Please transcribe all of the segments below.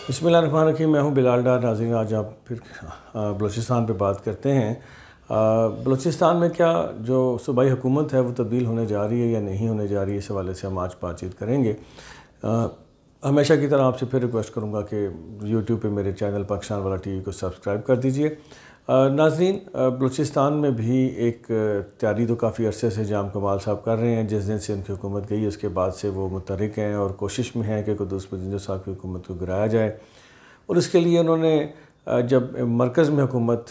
بسم اللہ الرحمن الرحیم۔ میں ہوں بلال ڈار۔ ناظرین، آج آپ پھر بلوچستان پہ بات کرتے ہیں۔ بلوچستان میں کیا جو صوبائی حکومت ہے وہ تبدیل ہونے جا رہی ہے یا نہیں ہونے جا رہی ہے، اس حوالے سے ہم آج بات چیت کریں گے۔ ہمیشہ کی طرح آپ سے پھر ریکویسٹ کروں گا کہ یوٹیوب پہ میرے چینل پاکستان والا ٹی وی کو سبسکرائب کر دیجئے۔ ناظرین، بلوچستان میں بھی ایک تیاری تو کافی عرصے سے جام کمال صاحب کر رہے ہیں۔ جس دن سے ان کی حکومت گئی اس کے بعد سے وہ متحرک ہیں اور کوشش میں ہیں کہ قدوس بدینجو صاحب کی حکومت کو گرایا جائے، اور اس کے لیے انہوں نے جب مرکز میں حکومت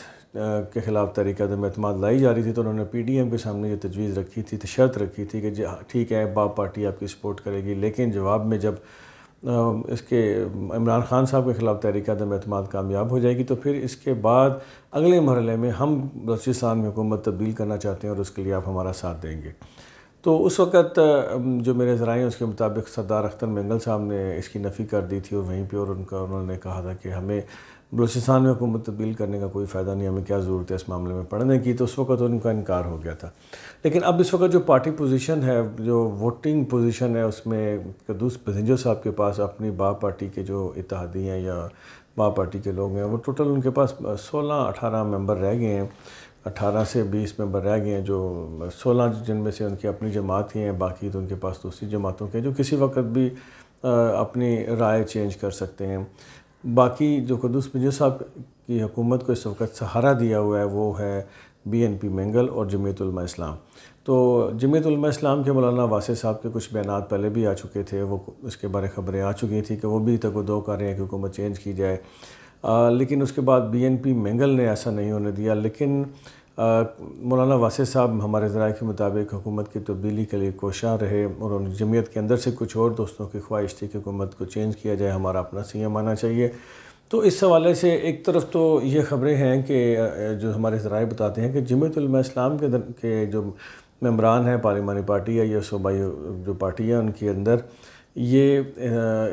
کے خلاف تحریک عدم اعتماد لائی جا رہی تھی تو انہوں نے پی ڈی ایم کے سامنے یہ تجویز رکھی تھی، شرط رکھی تھی کہ ٹھیک ہے باپ پارٹی آپ کی سپورٹ کرے گی، لیکن جواب میں جب اس کے عمران خان صاحب کے خلاف تحریک عدم اعتماد کامیاب ہو جائے گی تو پھر اس کے بعد اگلے مرحلے میں ہم بلوچستان میں حکومت تبدیل کرنا چاہتے ہیں اور اس کے لیے آپ ہمارا ساتھ دیں گے۔ تو اس وقت جو میرے ذرائع ہیں اس کے مطابق سردار اختر مینگل صاحب نے اس کی نفی کر دی تھی، اور وہیں پہ اور انہوں نے کہا تھا کہ ہمیں بلوچستان میں حکومت تبدیل کرنے کا کوئی فائدہ نہیں، ہمیں کیا ضرورت ہے اس معاملے میں پڑھنے کی، تو اس وقت ان کا انکار ہو گیا تھا۔ لیکن اب اس وقت جو پارٹی پوزیشن ہے، جو ووٹنگ پوزیشن ہے، اس میں قدوس بدینجو صاحب کے پاس اپنی باپ پارٹی کے جو اتحادی ہیں یا باپ پارٹی کے لوگ ہیں، وہ ٹوٹل ان کے پاس 16-18 ممبر رہ گئے ہیں، 18 سے 20 ممبر رہ گئے ہیں، جو 16 جن میں سے ان کی اپنی جماعت کی ہیں، باقی تو ان کے پاس دوسری جماعتوں کے جو کسی وقت بھی اپنی رائے چینج کر سکتے ہیں۔ باقی جو قدوس بدینجو صاحب کی حکومت کو اس وقت سہارا دیا ہوا ہے وہ ہے بی این پی مینگل اور جمعیت علماء اسلام۔ تو جمعیت علماء اسلام کے مولانا واسع صاحب کے کچھ بیانات پہلے بھی آ چکے تھے، وہ اس کے بارے خبریں آ چکی تھیں کہ وہ بھی تگ کر رہے ہیں کہ حکومت چینج کی جائے، لیکن اس کے بعد بی این پی مینگل نے ایسا نہیں ہونے دیا۔ لیکن مولانا واسع صاحب ہمارے ذرائع کے مطابق حکومت کی تبدیلی کے لیے کوشاں رہے، اور ان جمعیت کے اندر سے کچھ اور دوستوں کی خواہش تھی کہ حکومت کو چینج کیا جائے، ہمارا اپنا سی ایم آنا چاہیے۔ تو اس حوالے سے ایک طرف تو یہ خبریں ہیں کہ جو ہمارے ذرائع بتاتے ہیں کہ جمعیت علماء اسلام کے جو ممبران ہیں، پارلیمانی پارٹی ہے یا صوبائی جو پارٹی ہے، ان کے اندر یہ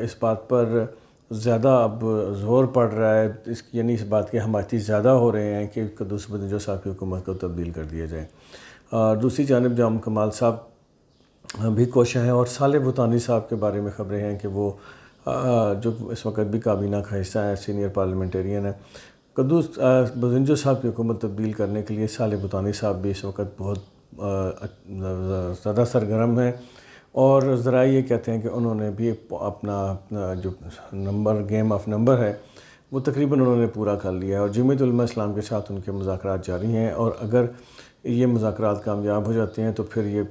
اس بات پر زیادہ اب زور پڑ رہا ہے، یعنی اس بات کے حمایتی زیادہ ہو رہے ہیں کہ قدوس بدینجو صاحب کی حکومت کو تبدیل کر دیا جائے۔ دوسری جانب جام کمال صاحب بھی کوشاں ہیں، اور صالح بھوتانی صاحب کے بارے میں خبریں ہیں کہ وہ جو اس وقت بھی کابینہ کا حصہ ہے، سینئر پارلیمنٹیرین ہے۔ قدوس بدینجو صاحب کی حکومت تبدیل کرنے کے لیے صالح بھوتانی صاحب بھی اس وقت بہت زیادہ سرگرم ہیں، اور ذرائع یہ کہتے ہیں کہ انہوں نے بھی اپنا جو گیم آف نمبر ہے وہ تقریباً انہوں نے پورا کر لیا ہے، اور جمعیت علماء اسلام کے ساتھ ان کے مذاکرات جاری ہیں، اور اگر یہ مذاکرات کامیاب ہو جاتے ہیں تو پھر یہ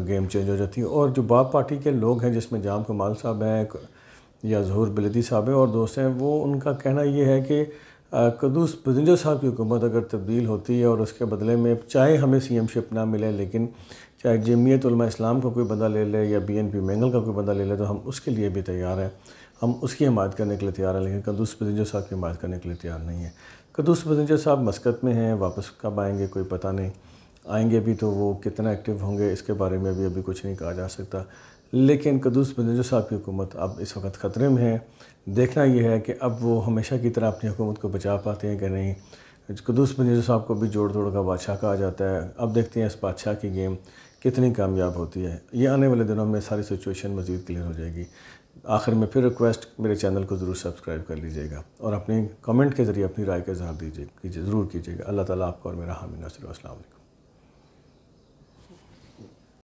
گیم چینج ہو جاتی ہے۔ اور جو باپ پارٹی کے لوگ ہیں جس میں جام کمال صاحب ہیں یا ظہور بلدی صاحب ہیں اور دوست ہیں، وہ ان کا کہنا یہ ہے کہ قدوس بدینجو صاحب کی حکومت اگر تبدیل ہوتی ہے اور اس کے بدلے میں چاہے ہمیں سی ایم شپ نہ ملے، لیکن چاہے جمعیت علماء اسلام کا کوئی بندہ لے لے یا بی این پی مینگل کا کوئی بندہ لے لے، تو ہم اس کے لیے بھی تیار ہیں، ہم اس کی حمایت کرنے کے لیے تیار ہیں، لیکن قدوس بدینجو صاحب کی حمایت کرنے کے لیے تیار نہیں ہیں۔ قدوس بدینجو صاحب مسقط میں ہیں، واپس کب آئیں گے کوئی پتہ نہیں، آئیں گے بھی تو وہ کتنا ایکٹیو ہوں گے اس کے بارے میں ابھی کچھ نہیں کہا جا سکتا، لیکن قدوس بدینجو صاحب کی حکومت اب اس وقت خطرے میں ہے۔ دیکھنا یہ ہے کہ اب وہ ہمیشہ کی طرح اپنی حکومت کو بچا پاتے ہیں کہ نہیں۔ قدوس بدینجو صاحب کو بھی جوڑ توڑ کا بادشاہ کہا جاتا ہے، اب دیکھتے ہیں اس بادشاہ کی گیم کتنی کامیاب ہوتی ہے۔ یہ آنے والے دنوں میں ساری سچویشن مزید کلیئر ہو جائے گی۔ آخر میں پھر ریکویسٹ، میرے چینل کو ضرور سبسکرائب کر لیجئے گا، اور اپنی کمنٹ کے ذریعے اپنی رائے کا اظہار ضرور کیجئے گا۔ اللہ تعالیٰ آپ کو اور میرا حامی ناصر۔ السلام علیکم۔